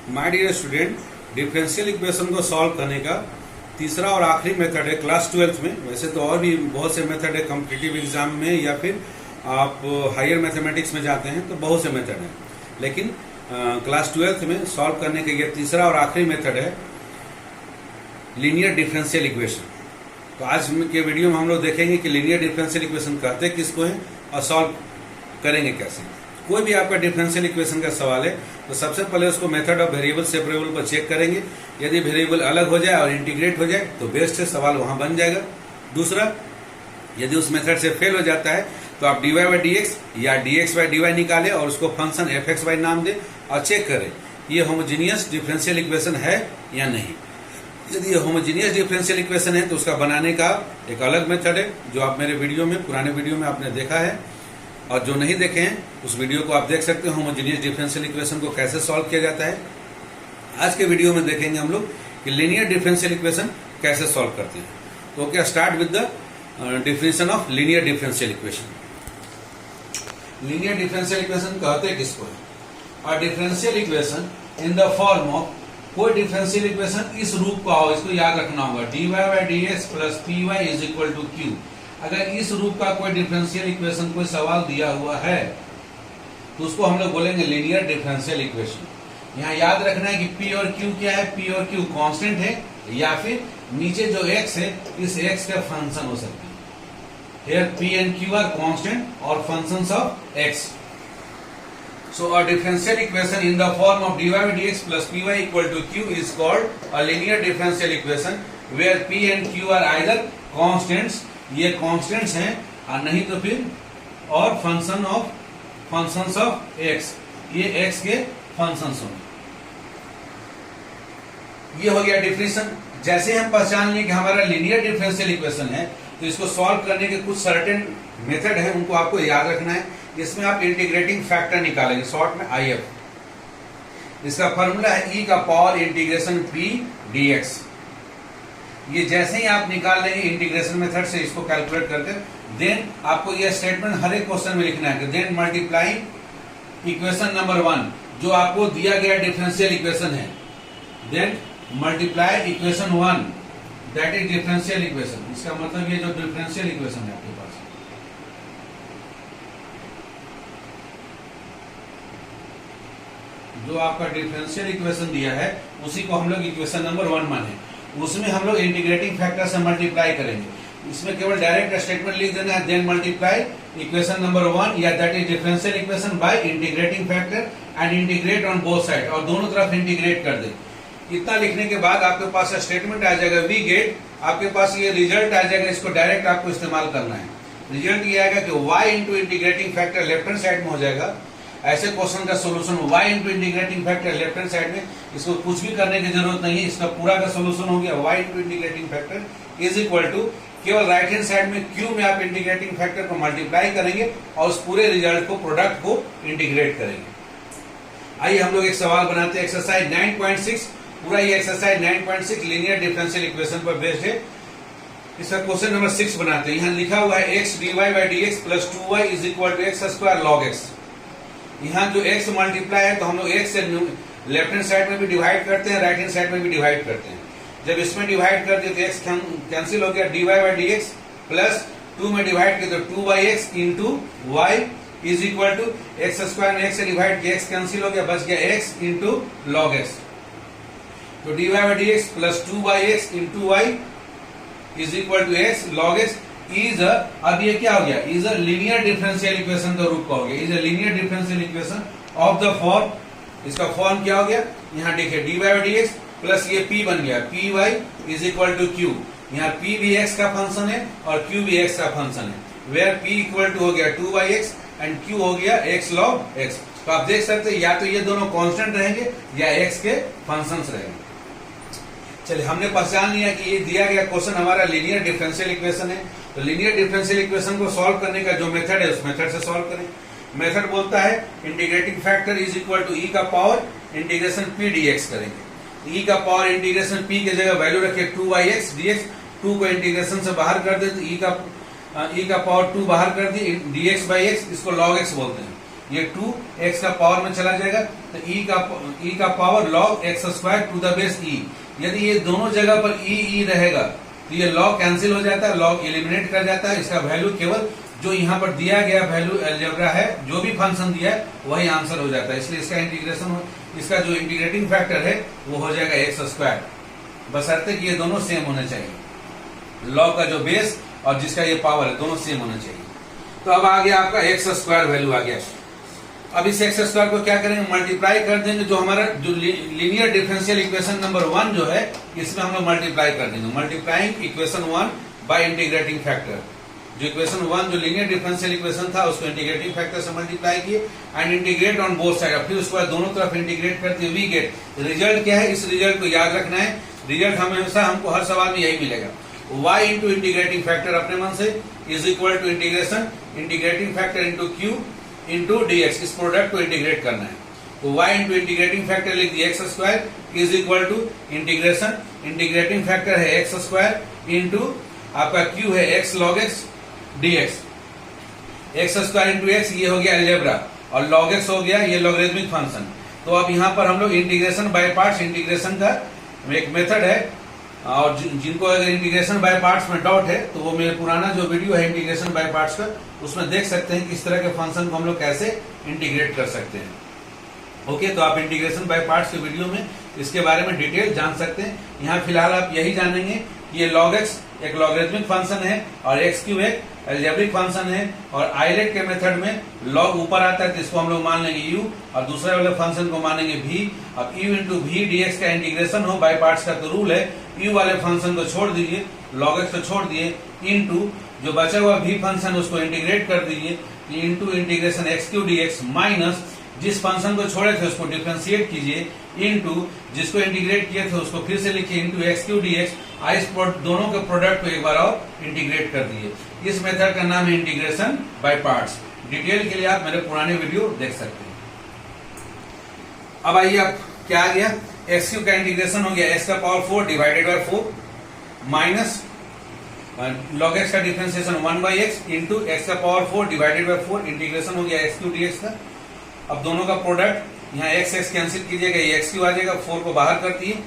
My dear student, differential equation को solve करने का तीसरा और आखिरी मेथड है क्लास 12th में। वैसे तो और भी बहुत से मेथड है कॉम्पिटिटिव एग्जाम में, या फिर आप हायर मैथमेटिक्स में जाते हैं तो बहुत से मेथड हैं, लेकिन क्लास 12th में सॉल्व करने का यह तीसरा और आखिरी मेथड है लीनियर डिफरेंशियल इक्वेशन। तो आज के वीडियो में हम लोग देखेंगे कि लीनियर डिफरेंशियल इक्वेशन कहते किसको हैं और सॉल्व करेंगे कैसे। कोई भी आपका डिफरेंशियल इक्वेशन का सवाल है तो सबसे पहले उसको मेथड ऑफ वेरिएबल सेपरेबल पर चेक करेंगे। यदि वेरिएबल अलग हो जाए और इंटीग्रेट हो जाए तो बेस्ट है, सवाल वहां बन जाएगा। दूसरा, यदि उस मेथड से फेल हो जाता है तो आप dy बाई डी एक्स या dx बाई dy निकालें और उसको फंक्शन fx बाई नाम दें और चेक करें ये होमोजीनियस डिफरेंशियल इक्वेशन है या नहीं। यदि ये होमोजीनियस डिफरेंशियल इक्वेशन है तो उसका बनाने का एक अलग मेथड है जो आप मेरे वीडियो में, पुराने वीडियो में आपने देखा है, और जो नहीं देखे हैं उस वीडियो को आप देख सकते हैं। होमोजीनियस डिफरेंशियल इक्वेशन को कैसे सॉल्व किया जाता है आज के वीडियो में देखेंगे हम लोग कि लीनियर डिफरेंशियल इक्वेशन कैसे सॉल्व करते हैं। तो okay, start with the definition of linear differential equation. Linear differential equation कहते हैं किसको है? और differential equation in the form of, कोई डिफरेंशियल इक्वेशन इस रूप का हो, इसको याद रखना होगा, dy by D X plus P Y is equal to Q. अगर इस रूप का कोई डिफरेंशियल इक्वेशन कोई सवाल दिया हुआ है तो उसको हम लोग बोलेंगे लीनियर डिफरेंशियल इक्वेशन। यहाँ याद रखना है कि p और q क्या है? p और q कांस्टेंट है या फिर नीचे जो x है इस x का फंक्शन हो सकती है। Here p and q are constant or functions of x. So a differential equation in the form of dy by dx plus py equal to q is called a linear differential equation where p and q are either constants, ये constants हैं, और नहीं तो फिर और functions of x, ये x के functions होंगे। ये हो गया डिफिनेशन। जैसे हम पहचान लिए कि हमारा लीनियर डिफरेंशियल इक्वेशन है तो इसको सॉल्व करने के कुछ सर्टेन मेथड है, उनको आपको याद रखना है। इसमें आप इंटीग्रेटिंग फैक्टर निकालेंगे, शॉर्ट में IF। इसका फॉर्मूला है e का पावर इंटीग्रेशन p dx। ये जैसे ही आप निकाल लेंगे इंटीग्रेशन मेथड से इसको कैलकुलेट करके, देन आपको ये स्टेटमेंट हर एक क्वेश्चन में लिखना है कि देन मल्टीप्लाई इक्वेशन नंबर 1 जो आपको दिया गया डिफरेंशियल इक्वेशन है, then multiply equation 1 that is differential equation. इसका मतलब ये जो डिफरेंशियल इक्वेशन है आपके पास, जो आपका डिफरेंशियल इक्वेशन दिया है उसी को हम लोग इक्वेशन नंबर 1 माने, उसमें हम लोग इंटीग्रेटिंग फैक्टर से मल्टीप्लाई करेंगे। इसमें केवल डायरेक्ट स्टेटमेंट लिख देना है, देन मल्टीप्लाई इक्वेशन नंबर 1 या that is differential equation by integrating factor and integrate on both side, और दोनों तरफ इंटीग्रेट कर दे। इतना लिखने के बाद आपके पास स्टेटमेंट आ जाएगा वी गेट, आपके पास ये रिजल्ट आ जाएगा। इसको डायरेक्ट आपको इस्तेमाल करना है। रिजल्ट ये आएगा कि y into integrating factor left hand side में हो जाएगा। ऐसे क्वेश्चन का solution y into integrating factor left hand side में, इसको कुछ भी करने की जरूरत नहीं है, इसका पूरा का सोल्यूशन हो गया y into integrating factor is equal to, केवल राइट हैंड साइड में q में आप इंटीग्रेटिंग फैक्टर को मल्टीप्लाई करेंगे और उस पूरे रिजल्ट को, प्रोडक्ट को इंटीग्रेट करेंगे। आइए हम लोग एक सवाल बनाते हैं, एक्सरसाइज 9.6। पूरा ये एक्सरसाइज 9.6 लीनियर डिफरेंशियल इक्वेशन पर बेस्ड है। इसका क्वेश्चन नंबर 6 बनाते हैं। यहाँ लिखा हुआ है x dy by D X plus 2y is equal to X square log x। यहाँ जो x मल्टीप्लाई है तो हम लोग x से लेफ्ट हैंड साइड में भी डिवाइड करते हैं, राइट हैंड साइड में भी डिवाइड करते हैं। जब इसमें डिवाइड कर दिए तो x कैंसिल हो गया, dy by D X plus 2 में डिवाइड किया तो 2x into Y is equal to X square में x से डिवाइड किया, x कैंसिल हो गया, बच गया x इंटू लॉग x। तो dy by D X plus 2x into Y is equal to x लॉग x इज, अब ये क्या हो गया, is a linear differential equation का रूप का हो गया। Is a linear differential equation of the form, इसका फॉर्म क्या हो गया, यहाँ देखिए dy by D X plus ये p बन गया, P Y is equal to q। यहाँ p भी x का फंक्शन है और q भी x का फंक्शन है, वेयर p इक्वल टू हो गया 2x एंड q हो गया x log x। तो आप देख सकते हैं या तो ये दोनों कांस्टेंट रहेंगे या x के फंक्शंस रहेंगे। चलिए, हमने पहचान लिया कि ये दिया गया क्वेश्चन हमारा लीनियर डिफरेंशियल इक्वेशन है। तो लीनियर डिफरेंशियल इक्वेशन को सॉल्व करने का जो मेथड है उस मेथड से सॉल्व करें। मेथड बोलता है integrating factor is equal to e का पावर इंटीग्रेशन p dx करेंगे। e का पावर इंटीग्रेशन p की जगह वैल्यू रखिए 2x dx, 2 को इंटीग्रेशन से बाहर कर दे तो e का पावर 2 बाहर कर दी, dx बाई x, इसको log x बोलते हैं। ये 2 x का पावर में चला जाएगा, तो e का power log x square to the base e। यदि ये दोनों जगह पर e रहेगा तो ये log कैंसिल हो जाता है, log एलिमिनेट कर जाता है। इसका वैल्यू केवल जो यहाँ पर दिया गया वैल्यू अलजेब्रा है, जो भी फंक्शन दिया है वही आंसर हो जाता है। इसलिए इसका इंटीग्रेशन, इसका जो इंटीग्रेटिंग फैक्टर है वो हो जाएगा एक्स स्क्वायर, बशर्ते कि ये दोनों सेम होने चाहिए। लॉग का जो बेस और जिसका ये पावर है दोनों सेम होने चाहिए। तो अब आ गया आपका एक्स स्क्वायर वैल्यू आ गया। अब इस एक्स स्क्वायर को क्या करेंगे, मल्टीप्लाई कर देंगे। जो हमारा जो लीनियर डिफरेंशियल इक्वेशन नंबर 1 जो है, इसमें हम लोग मल्टीप्लाई कर देंगे। Multiplying equation 1 by integrating factor. जो इक्वेशन 1 जो लीनियर डिफरेंशियल इक्वेशन था उसको इंटीग्रेटिंग फैक्टर से मल्टीप्लाई किए and integrate on both side. फिर उसके बाद दोनों तरफ इंटीग्रेट करते वी गेट रिजल्ट क्या है। इस रिजल्ट को याद रखना है, रिजल्ट हमेशा हमको हर सवाल में यही मिलेगा। y इंटू इंटीग्रेटिंग फैक्टर अपने मन से is equal to integration integrating factor into Q into dx। इस प्रोडक्ट को इंटीग्रेट करना है, तो y इंटू इंटीग्रेटिंग फैक्टर लिख दिया X square is equal to integration integrating factor है एक्स स्क्वायर इंटू आपका q है x log x dx। X square into X ये हो गया अलजेब्रा और log x हो गया ये लॉगरिथमिक फंक्शन। तो अब यहाँ पर हम लोग इंटीग्रेशन बाय पार्ट्स, इंटीग्रेशन का एक मेथड है, और जिनको अगर इंटीग्रेशन बाय पार्ट्स में डाउट है तो वो मेरे पुराना जो वीडियो है इंटीग्रेशन बाय पार्ट्स का, उसमें देख सकते हैं कि इस तरह के फंक्शन को हम लोग कैसे इंटीग्रेट कर सकते हैं। ओके, तो आप इंटीग्रेशन बाय पार्ट्स के वीडियो में इसके बारे में डिटेल जान सकते हैं। यहाँ फिलहाल आप यही जानेंगे कि ये log x एक लॉगरिथमिक फंक्शन है और एक्स क्यू एक अलजेब्रिक फंक्शन है, और आइलेट के मेथड में log ऊपर आता है तो इसको हम लोग मान लेंगे u और दूसरे वाले फंक्शन को मानेंगे v। अब u इंटू वी dx का इंटीग्रेशन हो बाय पार्ट्स का तो रूल है u वाले फंक्शन को छोड़ दीजिए, log x को छोड़ दिए, इंटू जो बचा हुआ v फंक्शन उसको इंटीग्रेट कर दीजिए into integration x Q dx minus जिस फंक्शन को छोड़े थे उसको डिफरेंशिएट कीजिए इंटू जिसको इंटीग्रेट किए थे उसको फिर से लिखिए इंटू एक्स क्यू dx। इस दोनों के प्रोडक्ट को एक बार और इंटीग्रेट कर दिए। इस मेथड का नाम है इंटीग्रेशन बाय पार्ट्स। डिटेल के लिए आप मेरे पुराने वीडियो देख सकते हैं। अब आइए, आप क्या आ गया, एक्स क्यू का इंटीग्रेशन हो गया एक्स का power 4 divided by 4 minus log x का differentiation 1 by x into x का पावर 4 डिवाइडेड बाय 4 इंटीग्रेशन हो गया एक्स क्यू dx का। अब दोनों का प्रोडक्ट यहाँ एक्स एक्स कैंसिल कीजिएगा, ये एक्स क्यू आ जाएगा, 4 को बाहर कर दिए,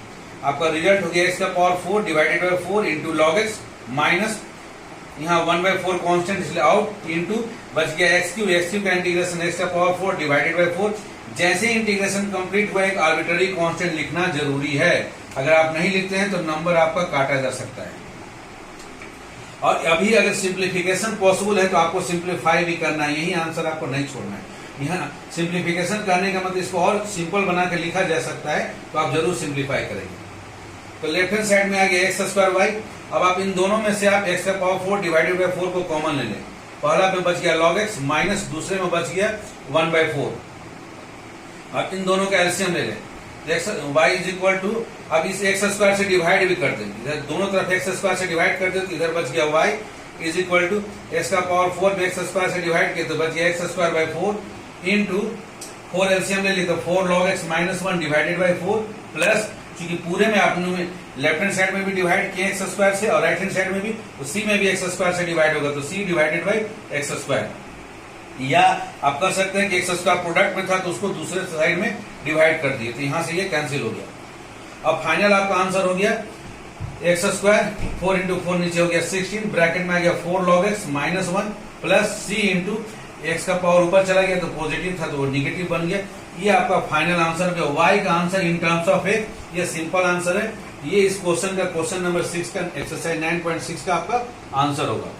आपका रिजल्ट हो गया एक्स का power 4 divided by 4 into log x minus यहाँ 1 बाय 4 कॉन्स्टेंट इसलिए आउट इंटू बच गया एक्स क्यू का इंटीग्रेशन एक्स का पावर 4 डिवाइडेड बाय 4। जैसे इंटीग्रेशन कंप्लीट हुआ एक आर्बिट्ररी कांस्टेंट लिखना जरूरी है, अगर आप नहीं लिखते हैं तो नंबर आपका काटा जा सकता है। और अभी अगर सिंप्लीफिकेशन पॉसिबल है तो आपको सिंप्लीफाई भी करना है, यही आंसर आपको नहीं छोड़ना है। यहाँ सिंप्लीफिकेशन करने का मतलब इसको और सिंपल बना के लिखा जा सकता है, तो आप जरूर सिंप्लीफाई करेंगे। तो लेफ्ट हैंड साइड में आ गया एक्स स्क्वायर वाई। अब आप इन दोनों में से आप एक्स का पावर 4 डिवाइडेड बाय 4 को कॉमन ले लें। पहला में बच गया log x माइनस दूसरे में बच गया 1 बाय 4। अब इन दोनों का एलसीएम ले लें, y इज इक्वल टू, अब इस एक्स स्क्वायर से डिवाइड भी कर देंगे, इधर दोनों तरफ एक्स स्क्वायर से डिवाइड कर दे तो इधर बच गया y is equal to X का पावर 4 में एक्स स्क्वायर से डिवाइड किया तो बच गया x square by 4 into 4 LCM ले ली तो 4 log x minus 1 divided by 4 plus, क्योंकि पूरे में आपने लेफ्ट हैंड साइड में भी डिवाइड किया एक्स स्क्वायर से और राइट हैंड साइड में भी, तो c में भी एक्स स्क्वायर से डिवाइड होगा तो c divided by x square. या आप कर सकते हैं कि एक्स स्क्वायर प्रोडक्ट में था तो उसको दूसरे साइड में डिवाइड कर दिए, तो यहां से ये कैंसिल हो गया। अब फाइनल आपका आंसर हो गया एक्स स्क्वायर 4 इंटू 4 नीचे हो गया 16, ब्रैकेट में आ गया 4 log x minus 1 plus c into x का पावर ऊपर चला गया तो पॉजिटिव था तो वो निगेटिव बन गया। ये आपका फाइनल आंसर हो गया। y का आंसर इन टर्म्स ऑफ ए, ये सिंपल आंसर है। ये इस क्वेश्चन का क्वेश्चन नंबर 6 का एक्सरसाइज 9.6 का आपका आंसर होगा।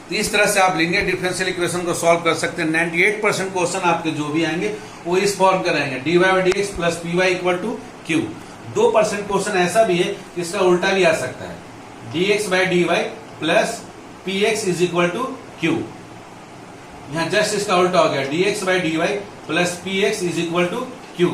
तो इस तरह से आप लीनियर डिफरेंशियल इक्वेशन को सॉल्व कर सकते हैं। 98% क्वेश्चन आपके जो भी आएंगे वो इस फॉर्म के रहेंगे, dy by dx plus py equal to q। 2% question ऐसा भी है इसका उल्टा भी आ सकता है, dx by dy plus px is equal to q। यहाँ जस्ट इसका उल्टा हो गया, dx by dy plus px is equal to q।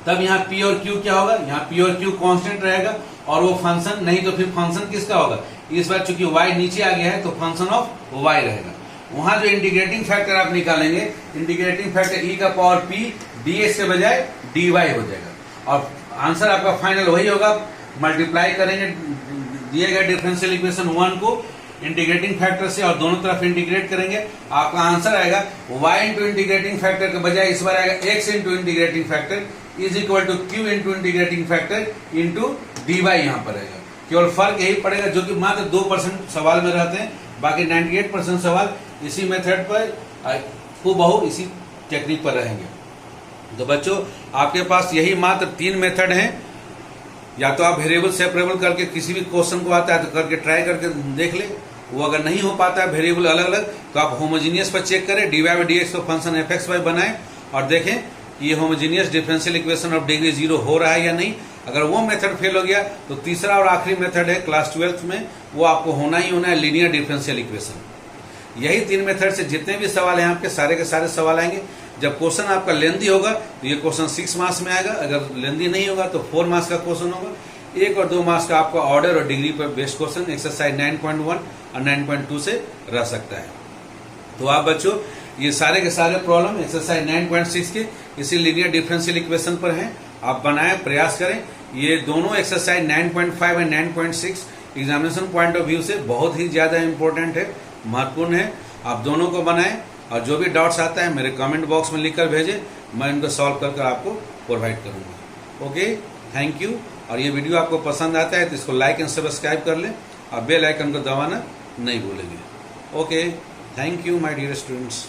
तब यहाँ p और q क्या होगा, यहाँ p और q कांस्टेंट रहेगा और वो फंक्शन, नहीं तो फिर फंक्शन किसका होगा, इस बार चूंकि y नीचे आ गया है तो फंक्शन ऑफ y रहेगा। वहां जो इंटीग्रेटिंग फैक्टर आप निकालेंगे, इंटीग्रेटिंग फैक्टर e का पावर p dx के बजाय dy हो जाएगा और आंसर आपका फाइनल वही होगा। मल्टीप्लाई करेंगे दिए गए डिफरेंशियल इक्वेशन 1 को इंटीग्रेटिंग फैक्टर से और दोनों तरफ इंटीग्रेट करेंगे, आपका आंसर आएगा y इंटू इंटीग्रेटिंग फैक्टर के बजाय इस बार आएगा x into integrating factor is equal to q into integrating factor into dy यहाँ पर रहेगा। केवल फर्क यही पड़ेगा जो कि मात्र 2% सवाल में रहते हैं, बाकी 98% सवाल इसी मेथड पर हूबहू इसी टेक्निक पर रहेंगे। तो बच्चों आपके पास यही मात्र 3 मेथड हैं, या तो आप वेरिएबल सेपरेबल करके किसी भी क्वेश्चन को आता है तो करके ट्राई करके देख ले, वो अगर नहीं हो पाता है वेरिएबल अलग अलग तो आप होमोजीनियस पर चेक करें, dy बाई dx को फंक्शन fx y बनाएं और देखें कि ये homogeneous differential equation of degree 0 हो रहा है या नहीं। अगर वो मेथड फेल हो गया तो तीसरा और आखिरी मेथड है क्लास 12th में, वो आपको होना ही होना है लीनियर डिफरेंशियल इक्वेशन। यही 3 मेथड से जितने भी सवाल हैं आपके सारे के सारे सवाल आएंगे। जब क्वेश्चन आपका लेंदी होगा तो ये क्वेश्चन 6 मार्क्स में आएगा, अगर लेंदी नहीं होगा तो 4 मार्क्स का क्वेश्चन होगा। 1 और 2 मार्क्स का आपका ऑर्डर और डिग्री पर बेस्ड क्वेश्चन एक्सरसाइज 9.1 और 9.2 से रह सकता है। तो आप बच्चों ये सारे के सारे प्रॉब्लम एक्सरसाइज 9.6 के इसी लीनियर डिफरेंशियल इक्वेशन पर हैं, आप बनाएं, प्रयास करें। ये दोनों एक्सरसाइज 9.5 और 9.6 एग्जामिनेशन पॉइंट ऑफ व्यू से बहुत ही ज्यादा इंपॉर्टेंट है, महत्वपूर्ण है। आप दोनों को बनाएं और जो भी डाउट्स आता है मेरे कमेंट बॉक्स में लिखकर भेजें, मैं इनको सॉल्व कर आपको प्रोवाइड करूंगा। Okay, thank you. और ये वीडियो आपको पसंद आता है तो इसको लाइक एंड सब्सक्राइब कर लें और बेल आइकन को दबाना नहीं भूलेंगे। Okay, thank you my dear students.